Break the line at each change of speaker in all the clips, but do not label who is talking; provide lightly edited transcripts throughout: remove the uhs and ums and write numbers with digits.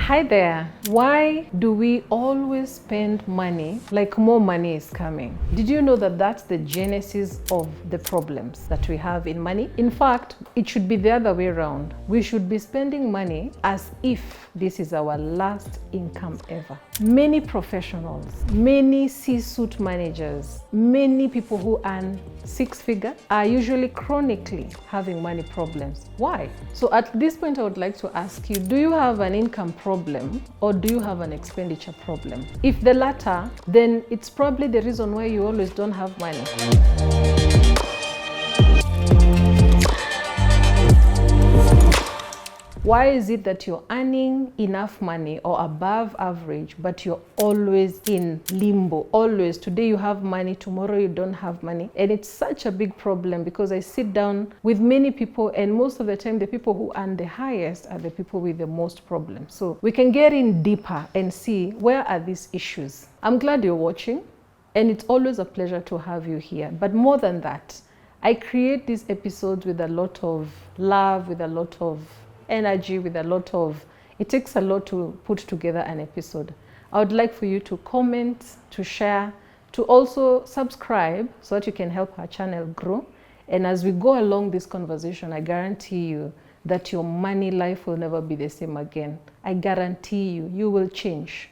Hi there. Why do we always spend money like more money is coming? Did you know that that's the genesis of the problems that we have in money? In fact, it should be the other way around. We should be spending money as if this is our last income ever. Many professionals, many C-suite managers, many people who earn six-figure are usually chronically having money problems. Why? So at this point, I would like to ask you, do you have an income problem or do you have an expenditure problem? If the latter, then it's probably the reason why you always don't have money. Why is it that you're earning enough money or above average, but you're always in limbo? Always, today you have money, tomorrow you don't have money. And it's such a big problem because I sit down with many people, and most of the time the people who earn the highest are the people with the most problems. So we can get in deeper and see where are these issues. I'm glad you're watching, and it's always a pleasure to have you here. But more than that, I create these episodes with a lot of love, with a lot of energy, with a lot of, it takes a lot to put together an episode. I would like for you to comment, to share, to also subscribe so that you can help our channel grow. And as we go along this conversation, I guarantee you that your money life will never be the same again. I guarantee you, you will change.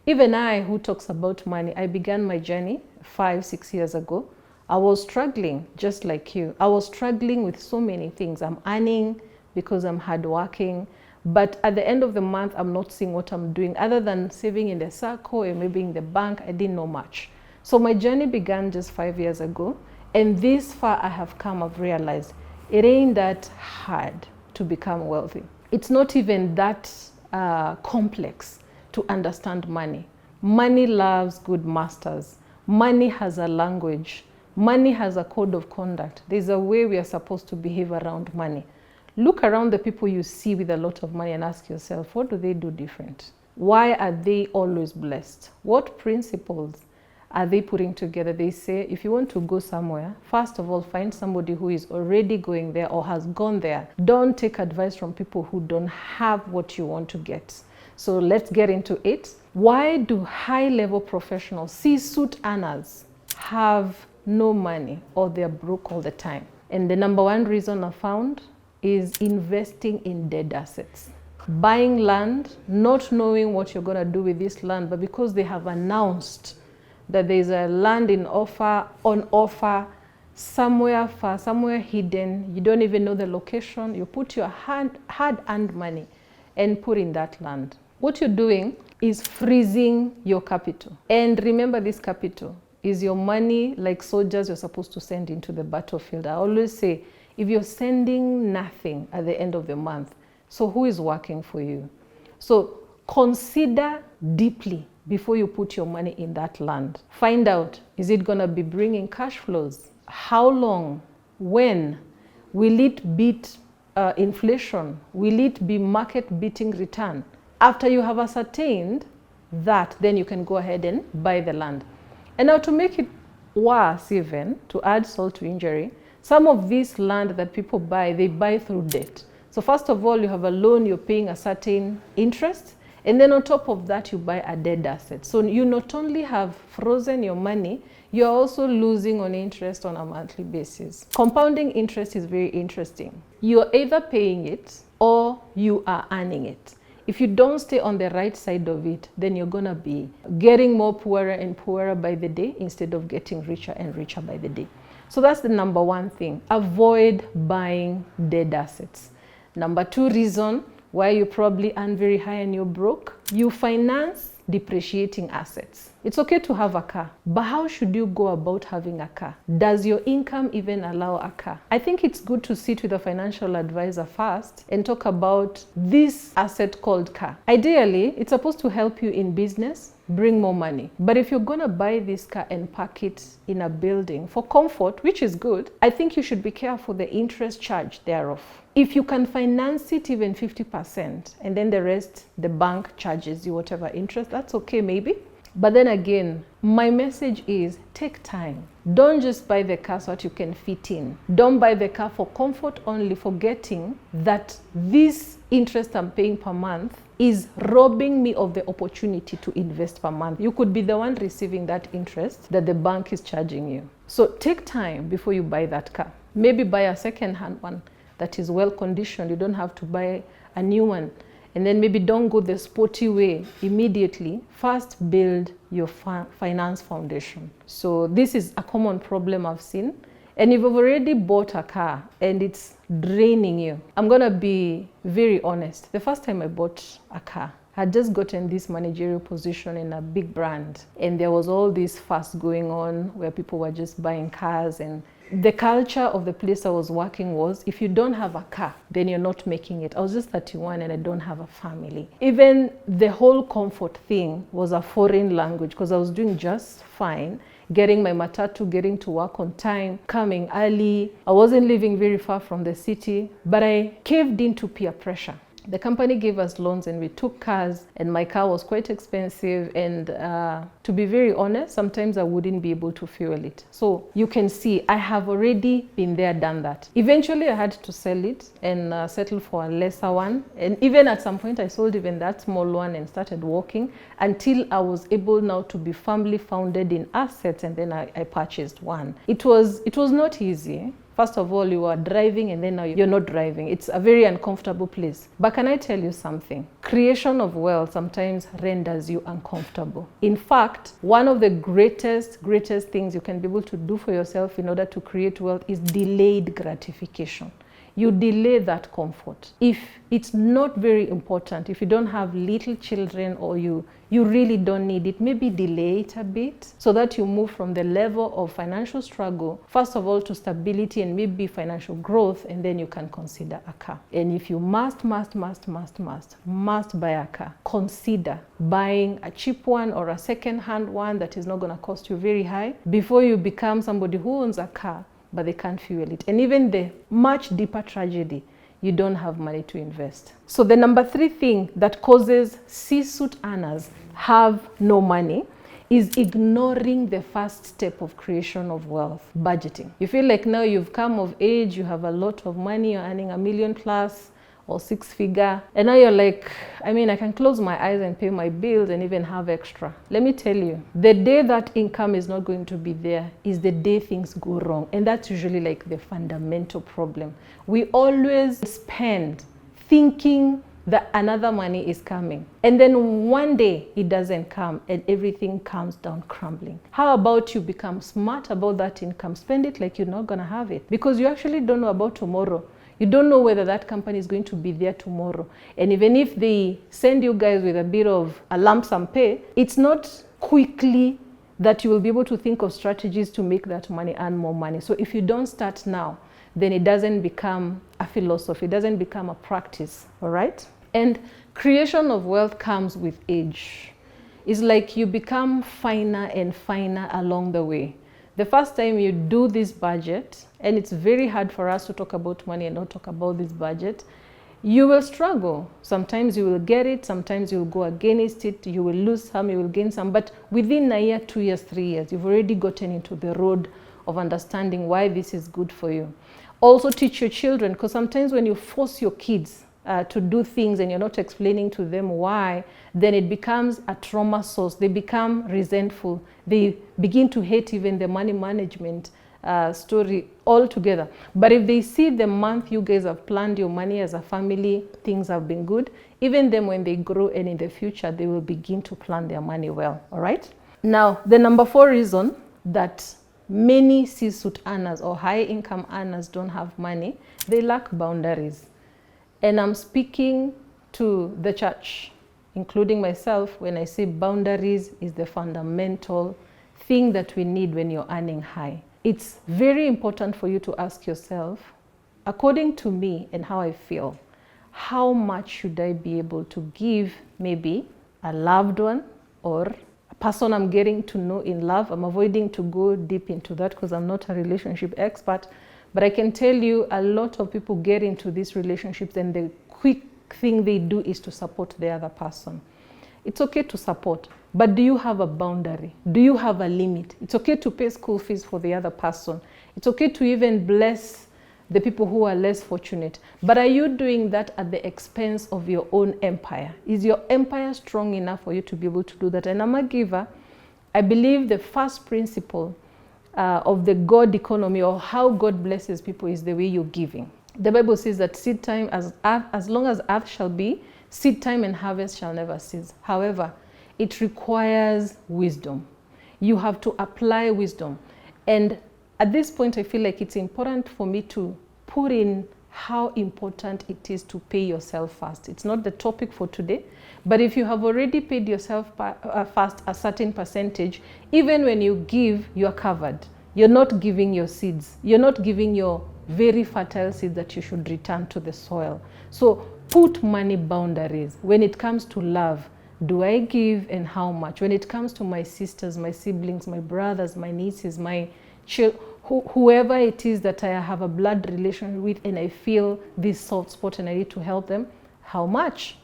Even I, who talks about money, I began my journey 5-6 years ago. I was struggling just like you. I was struggling with so many things. I'm earning because I'm hardworking, but at the end of the month, I'm not seeing what I'm doing other than saving in the circle or maybe in the bank. I didn't know much. So my journey began just 5 years ago, and this far I have come, I've realized it ain't that hard to become wealthy. It's not even that complex to understand money. Money loves good masters. Money has a language. Money has a code of conduct. There's a way we are supposed to behave around money. Look around the people you see with a lot of money and ask yourself, what do they do different? Why are they always blessed? What principles are they putting together? They say, if you want to go somewhere, first of all, find somebody who is already going there or has gone there. Don't take advice from people who don't have what you want to get. So let's get into it. Why do high-level professionals, C-suite earners, have no money or they're broke all the time? And the number one reason I found is investing in dead assets. Buying land, not knowing what you're going to do with this land, but because they have announced that there's a land on offer, somewhere far, somewhere hidden, you don't even know the location, you put your hard-earned money and put in that land. What you're doing is freezing your capital. And remember, this capital is your money, like soldiers you're supposed to send into the battlefield. I always say, if you're sending nothing at the end of the month, so who is working for you? So consider deeply before you put your money in that land. Find out, is it going to be bringing cash flows? How long? When? Will it beat inflation? Will it be market-beating return? After you have ascertained that, then you can go ahead and buy the land. And now to make it worse even, to add salt to injury, some of this land that people buy, they buy through debt. So first of all, you have a loan, you're paying a certain interest, and then on top of that, you buy a dead asset. So you not only have frozen your money, you're also losing on interest on a monthly basis. Compounding interest is very interesting. You're either paying it or you are earning it. If you don't stay on the right side of it, then you're gonna be getting more poorer and poorer by the day instead of getting richer and richer by the day. So that's the number one thing. Avoid buying dead assets. Number two reason why you probably earn very high and you're broke, you finance depreciating assets. It's okay to have a car, but how should you go about having a car? Does your income even allow a car? I think it's good to sit with a financial advisor first and talk about this asset called car. Ideally, it's supposed to help you in business, bring more money. But if you're gonna buy this car and park it in a building for comfort, which is good, I think you should be careful the interest charge thereof. If you can finance it even 50% and then the rest, the bank charges you whatever interest, that's okay maybe. But then again, my message is take time. Don't just buy the car so that you can fit in. Don't buy the car for comfort only, forgetting that this interest I'm paying per month is robbing me of the opportunity to invest per month. You could be the one receiving that interest that the bank is charging you. So take time before you buy that car. Maybe buy a second-hand one that is well conditioned. You don't have to buy a new one. And then maybe don't go the sporty way immediately. First, build your finance foundation. So this is a common problem I've seen. And if you've already bought a car and it's draining you, I'm gonna be very honest. The first time I bought a car, I had just gotten this managerial position in a big brand. And there was all this fuss going on where people were just buying cars, and the culture of the place I was working was, if you don't have a car, then you're not making it. I was just 31 and I don't have a family. Even the whole comfort thing was a foreign language, because I was doing just fine, getting my matatu, getting to work on time, coming early. I wasn't living very far from the city, but I caved into peer pressure. The company gave us loans and we took cars, and my car was quite expensive, and to be very honest, sometimes I wouldn't be able to fuel it. So you can see I have already been there, done that. Eventually I had to sell it and settle for a lesser one, and even at some point I sold even that small one and started walking until I was able now to be firmly founded in assets, and then I purchased one. It was not easy. First of all, you are driving and then now you're not driving. It's a very uncomfortable place. But can I tell you something? Creation of wealth sometimes renders you uncomfortable. In fact, one of the greatest things you can be able to do for yourself in order to create wealth is delayed gratification. You delay that comfort. If it's not very important, if you don't have little children or you really don't need it, maybe delay it a bit so that you move from the level of financial struggle, first of all, to stability and maybe financial growth, and then you can consider a car. And if you must buy a car, consider buying a cheap one or a second-hand one that is not going to cost you very high before you become somebody who owns a car but they can't fuel it. And even the much deeper tragedy, you don't have money to invest. So the number 3 thing that causes C-suite earners have no money is ignoring the first step of creation of wealth, budgeting. You feel like now you've come of age, you have a lot of money, you're earning $1 million plus or 6-figure, and now you're like, I can close my eyes and pay my bills and even have extra. Let me tell you, the day that income is not going to be there is the day things go wrong, and that's usually like the fundamental problem. We always spend thinking that another money is coming, and then one day it doesn't come and everything comes down crumbling. How about you become smart about that income? Spend it like you're not gonna have it, because you actually don't know about tomorrow. You don't know whether that company is going to be there tomorrow. And even if they send you guys with a bit of a lump sum pay, it's not quickly that you will be able to think of strategies to make that money earn more money. So if you don't start now, then it doesn't become a philosophy, it doesn't become a practice, all right? And creation of wealth comes with age. It's like you become finer and finer along the way. The first time you do this budget, and it's very hard for us to talk about money and not talk about this budget, you will struggle. Sometimes you will get it, sometimes you will go against it, you will lose some, you will gain some, but within a year, 2 years, 3 years, you've already gotten into the road of understanding why this is good for you. Also teach your children, because sometimes when you force your kids to do things and you're not explaining to them why, then it becomes a trauma source. They become resentful. They begin to hate even the money management story altogether. But if they see the month you guys have planned your money as a family, things have been good, even them when they grow and in the future, they will begin to plan their money well, all right? Now, the number 4 reason that many C-suite earners or high income earners don't have money, they lack boundaries. And I'm speaking to the church, including myself, when I say boundaries is the fundamental thing that we need when you're earning high. It's very important for you to ask yourself, according to me and how I feel, how much should I be able to give maybe a loved one or a person I'm getting to know in love? I'm avoiding to go deep into that because I'm not a relationship expert. But I can tell you a lot of people get into these relationships and the quick thing they do is to support the other person. It's okay to support, but do you have a boundary? Do you have a limit? It's okay to pay school fees for the other person. It's okay to even bless the people who are less fortunate. But are you doing that at the expense of your own empire? Is your empire strong enough for you to be able to do that? And I'm a giver. I believe the first principle of the God economy, or how God blesses people, is the way you're giving. The Bible says that seed time, as long as earth shall be, seed time and harvest shall never cease. However, it requires wisdom. You have to apply wisdom. And at this point, I feel like it's important for me to put in how important it is to pay yourself first. It's not the topic for today, but if you have already paid yourself first a certain percentage, even when you give, you're covered. You're not giving your seeds. You're not giving your very fertile seed that you should return to the soil. So put money boundaries. When it comes to love, do I give and how much? When it comes to my sisters, my siblings, my brothers, my nieces, my children, whoever it is that I have a blood relation with and I feel this soft spot and I need to help them, how much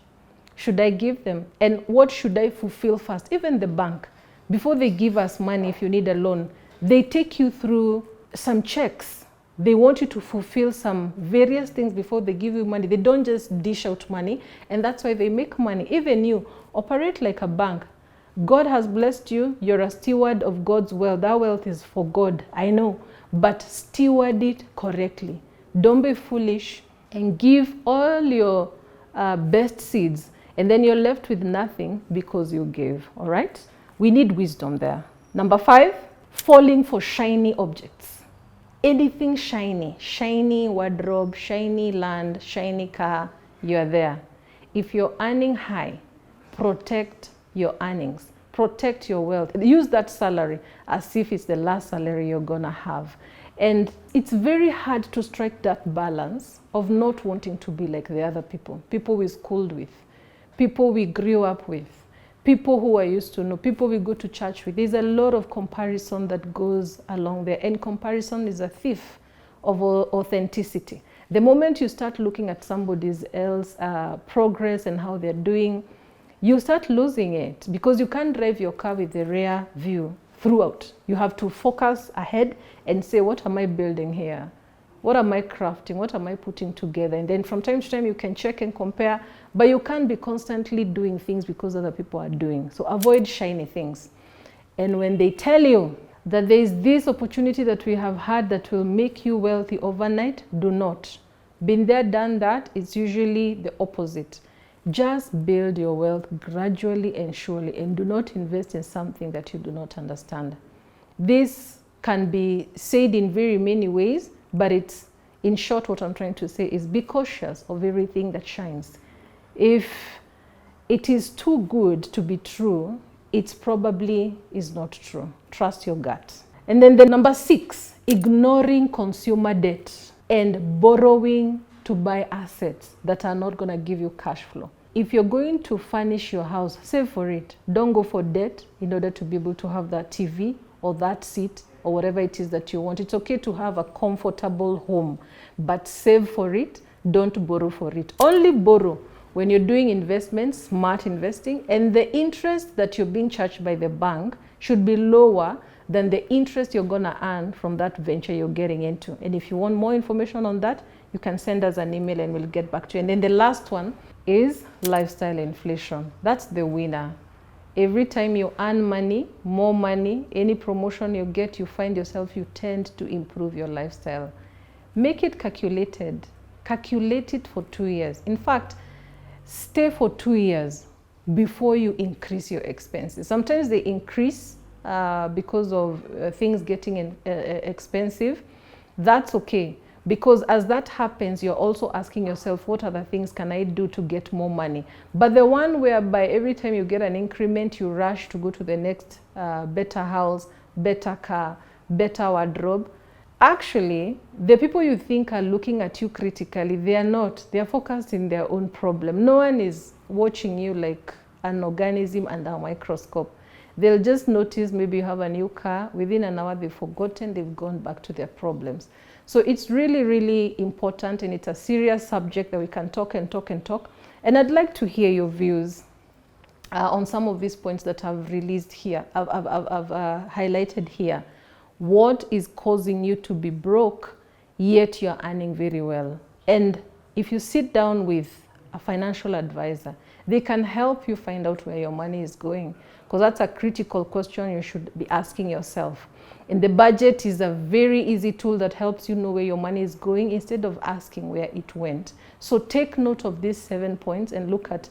should I give them? And what should I fulfill first? Even the bank, before they give us money, if you need a loan, they take you through some checks. They want you to fulfill some various things before they give you money. They don't just dish out money, and that's why they make money. Even you operate like a bank. God has blessed you. You're a steward of God's wealth. That wealth is for God, I know, but steward it correctly. Don't be foolish and give all your best seeds, and then you're left with nothing because you gave, all right? We need wisdom there. Number 5, falling for shiny objects. Anything shiny, shiny wardrobe, shiny land, shiny car, you're there. If you're earning high, protect your earnings, protect your wealth. Use that salary as if it's the last salary you're gonna have. And it's very hard to strike that balance of not wanting to be like the other people we schooled with, people we grew up with, people who I used to know, people we go to church with. There's a lot of comparison that goes along there, and comparison is a thief of authenticity. The moment you start looking at somebody else's progress and how they're doing, you start losing it, because you can't drive your car with the rear view throughout. You have to focus ahead and say, what am I building here? What am I crafting? What am I putting together? And then from time to time you can check and compare, but you can't be constantly doing things because other people are doing. So avoid shiny things. And when they tell you that there is this opportunity that we have had that will make you wealthy overnight, do not. Been there, done that. It's usually the opposite. Just build your wealth gradually and surely, and do not invest in something that you do not understand. This can be said in very many ways, but it's, in short, what I'm trying to say is be cautious of everything that shines. If it is too good to be true, it probably is not true. Trust your gut. And then the number 6, ignoring consumer debt and borrowing to buy assets that are not going to give you cash flow. If you're going to furnish your house, save for it. Don't go for debt in order to be able to have that TV or that seat or whatever it is that you want. It's okay to have a comfortable home, but save for it. Don't borrow for it. Only borrow when you're doing investments, smart investing, and the interest that you're being charged by the bank should be lower than the interest you're going to earn from that venture you're getting into. And if you want more information on that, you can send us an email and we'll get back to you. And then the last one is lifestyle inflation. That's the winner. Every time you earn money, more money, any promotion you get, you find yourself, you tend to improve your lifestyle. Make it calculated. Calculate it for 2 years. In fact, stay for 2 years before you increase your expenses. Sometimes they increase because of things getting expensive. That's okay. Because as that happens, you're also asking yourself, what other things can I do to get more money? But the one whereby every time you get an increment, you rush to go to the next better house, better car, better wardrobe. Actually, the people you think are looking at you critically, they are not. They are focused in their own problem. No one is watching you like an organism under a microscope. They'll just notice maybe you have a new car. Within an hour, they've forgotten, they've gone back to their problems. So it's really, really important, and it's a serious subject that we can talk and talk and talk. And I'd like to hear your views. on some of these points that I've released here, I've highlighted here. What is causing you to be broke, yet you're earning very well? And if you sit down with a financial advisor, they can help you find out where your money is going, because that's a critical question you should be asking yourself. And the budget is a very easy tool that helps you know where your money is going instead of asking where it went. So take note of these 7 points and look at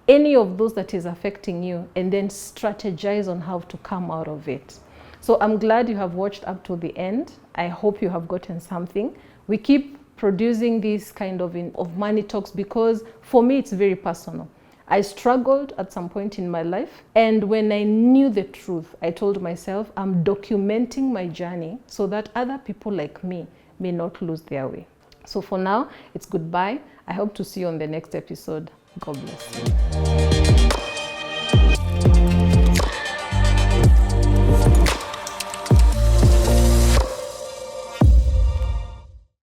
any of those that is affecting you, and then strategize on how to come out of it. So I'm glad you have watched up to the end. I hope you have gotten something. We keep producing this kind of money talks because for me it's very personal. I struggled at some point in my life, and when I knew the truth, I told myself I'm documenting my journey so that other people like me may not lose their way. So for now, it's goodbye. I hope to see you on the next episode. God bless you.